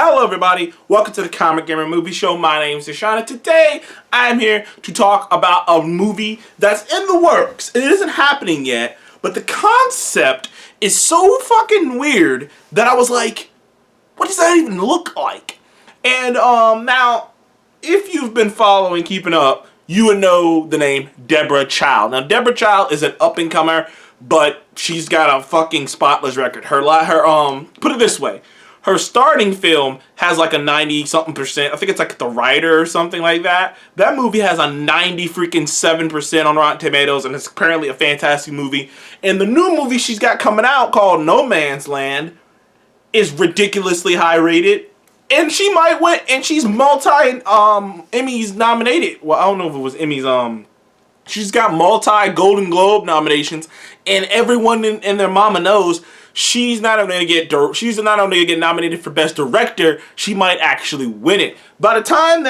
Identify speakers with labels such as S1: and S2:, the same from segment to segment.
S1: Hello everybody, welcome to the Comic Gamer Movie Show. My name is Deshaun, and today I am here to talk about a movie that's in the works. It isn't happening yet, but the concept is so fucking weird that I was like, what does that even look like? And now, if you've been following, keeping up, you would know the name Deborah Chow. Now, Deborah Chow is an up-and-comer, but she's got a fucking spotless record. Put it this way. Her starting film has like a 90-something%. I think it's like The Writer or something like that. That movie has a 90-7% on Rotten Tomatoes, and it's apparently a fantastic movie. And the new movie she's got coming out called No Man's Land is ridiculously high rated. And she might win, and she's Emmys nominated. Well, I don't know if it was Emmys. She's got multi Golden Globe nominations, and everyone and their mama knows she's not only gonna get nominated for Best Director, she might actually win it. By the time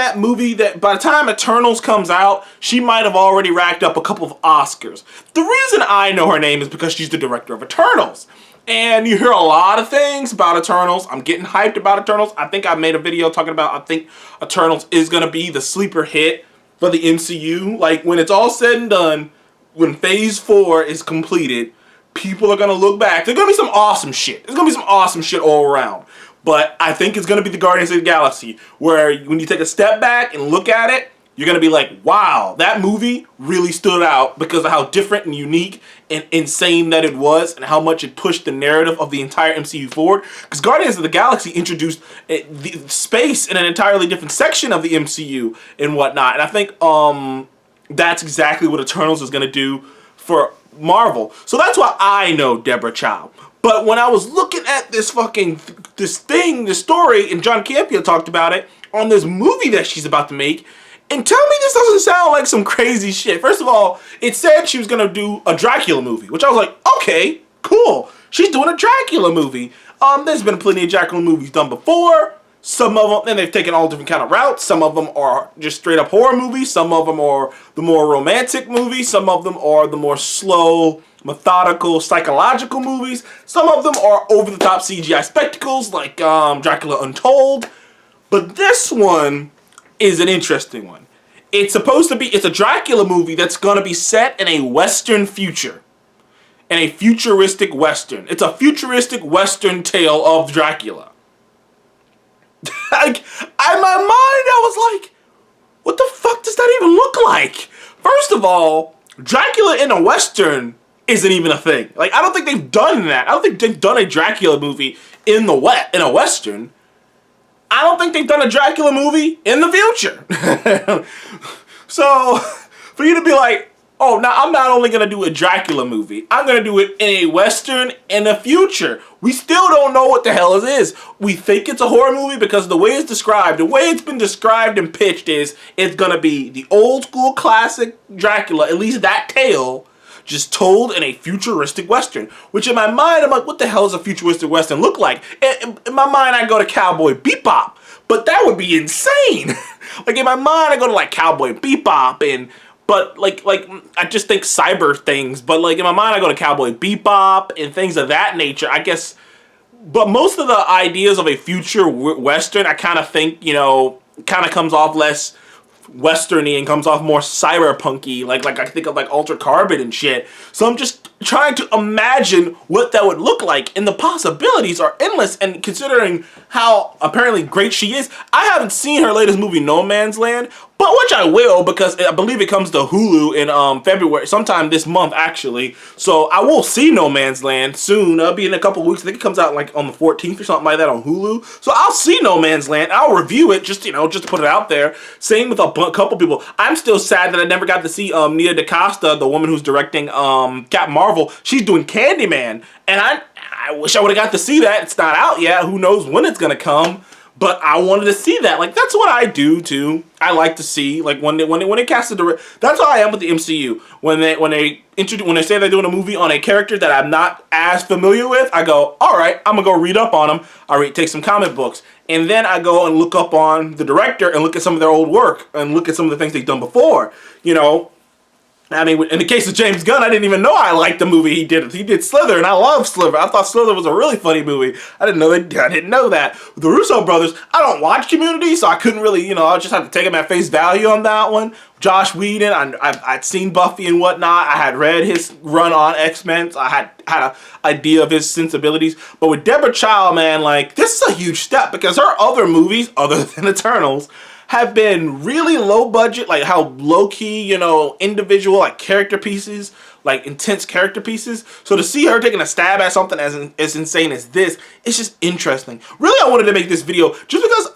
S1: Eternals comes out, she might have already racked up a couple of Oscars. The reason I know her name is because she's the director of Eternals. And you hear a lot of things about Eternals. I'm getting hyped about Eternals. I think I made a video talking about, I think Eternals is gonna be the sleeper hit for the MCU. Like, when it's all said and done, when Phase 4 is completed, people are going to look back. There's going to be some awesome shit. There's going to be some awesome shit all around. But I think it's going to be the Guardians of the Galaxy, where when you take a step back and look at it, you're going to be like, wow, that movie really stood out because of how different and unique and insane that it was and how much it pushed the narrative of the entire MCU forward. Because Guardians of the Galaxy introduced the space in an entirely different section of the MCU and whatnot. And I think that's exactly what Eternals is going to do for Marvel. So that's why I know Deborah Chow. But when I was looking at this story, and John Campea talked about it on this movie that she's about to make, and tell me this doesn't sound like some crazy shit. First of all, it said she was going to do a Dracula movie, which I was like, okay, cool. She's doing a Dracula movie. There's been plenty of Dracula movies done before. Some of them, and they've taken all different kind of routes. Some of them are just straight up horror movies. Some of them are the more romantic movies. Some of them are the more slow, methodical, psychological movies. Some of them are over-the-top CGI spectacles like Dracula Untold. But this one is an interesting one. It's a Dracula movie that's going to be set in a Western future. In a futuristic Western. It's a futuristic Western tale of Dracula. Like, in my mind, I was like, what the fuck does that even look like? First of all, Dracula in a Western isn't even a thing. Like, I don't think they've done that. I don't think they've done a Dracula movie in a Western. I don't think they've done a Dracula movie in the future. So, for you to be like, oh, now I'm not only going to do a Dracula movie, I'm going to do it in a Western in the future. We still don't know what the hell it is. We think it's a horror movie because the way it's been described and pitched is it's going to be the old school classic Dracula, at least that tale, just told in a futuristic Western. Which in my mind, I'm like, what the hell does a futuristic Western look like? In my mind, I go to Cowboy Bebop, but that would be insane. Like, in my mind, I go to like Cowboy Bebop but like I just think cyber things. But like in my mind, I go to Cowboy Bebop and things of that nature. I guess, but most of the ideas of a future Western, I kind of think, kind of comes off less Westerny and comes off more cyberpunky. Like I think of like Altered Carbon and shit. So I'm just trying to imagine what that would look like, and the possibilities are endless. And considering how apparently great she is, I haven't seen her latest movie, No Man's Land, but which I will, because I believe it comes to Hulu in February, sometime this month actually. So I will see No Man's Land soon. It'll be in a couple weeks. I think it comes out like on the 14th or something like that on Hulu. So I'll see No Man's Land. I'll review it, just to put it out there. Same with a couple people. I'm still sad that I never got to see Nia DaCosta, the woman who's directing Captain Marvel. She's doing Candyman, and I wish I would have got to see that. It's not out yet. Who knows when it's gonna come? But I wanted to see that. Like, that's what I do too. I like to see, like, when they cast a director. That's how I am with the MCU. When they say they're doing a movie on a character that I'm not as familiar with, I go, all right, I'm gonna go read up on them. Take some comic books, and then I go and look up on the director and look at some of their old work and look at some of the things they've done before. I mean, in the case of James Gunn, I didn't even know I liked the movie he did. He did Slither, and I love Slither. I thought Slither was a really funny movie. I didn't know that. With the Russo brothers, I don't watch Community, so I couldn't really, I just had to take him at face value on that one. Josh Whedon, I'd seen Buffy and whatnot. I had read his run on X-Men. So I had an idea of his sensibilities. But with Deborah Chow, man, like, this is a huge step because her other movies, other than Eternals, have been really low budget, like how low key, individual like character pieces, like intense character pieces. So to see her taking a stab at something as insane as this, it's just interesting. Really, I wanted to make this video just because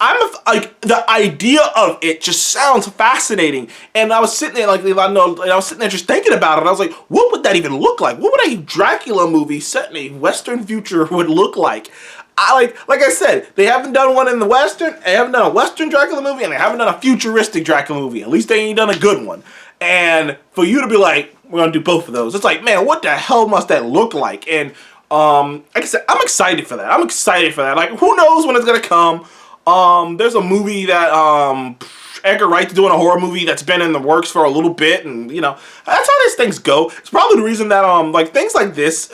S1: the idea of it just sounds fascinating. And I was sitting there I was sitting there just thinking about it. I was like, what would that even look like? What would a Dracula movie set in a Western future would look like? Like I said, they haven't done one in the Western, they haven't done a Western Dracula movie, and they haven't done a futuristic Dracula movie. At least they ain't done a good one. And for you to be like, we're gonna do both of those, it's like, man, what the hell must that look like? And like I said, I'm excited for that. Like, who knows when it's gonna come? There's a movie that Edgar Wright's doing, a horror movie that's been in the works for a little bit, and that's how these things go. It's probably the reason that like things like this,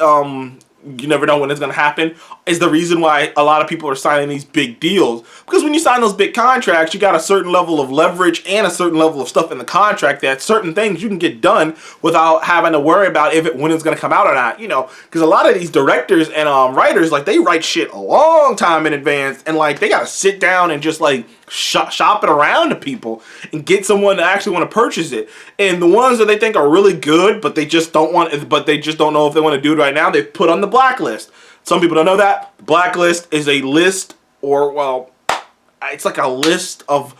S1: you never know when it's going to happen, is the reason why a lot of people are signing these big deals. Because when you sign those big contracts, you got a certain level of leverage and a certain level of stuff in the contract that certain things you can get done without having to worry about when it's going to come out or not. Because a lot of these directors and writers, like, they write shit a long time in advance, and like they got to sit down and just like shop it around to people and get someone to actually want to purchase it. And the ones that they think are really good, but they just don't know if they want to do it right now, they put on the blacklist. Some people don't know that. The blacklist is a list, it's like a list of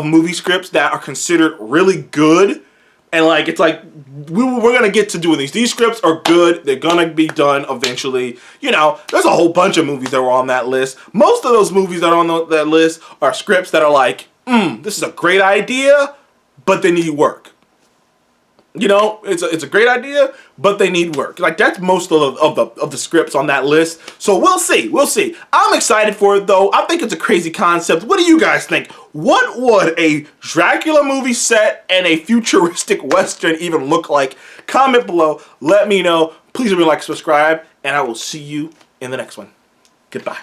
S1: movie scripts that are considered really good. And like, it's like, we're gonna get to doing these. These scripts are good. They're gonna be done eventually. There's a whole bunch of movies that were on that list. Most of those movies that are on that list are scripts that are like, this is a great idea, but they need work. It's a great idea, but they need work. Like, that's most of the scripts on that list. So we'll see. I'm excited for it, though. I think it's a crazy concept. What do you guys think? What would a Dracula movie set and a futuristic Western even look like? Comment below. Let me know. Please remember to like, subscribe, and I will see you in the next one. Goodbye.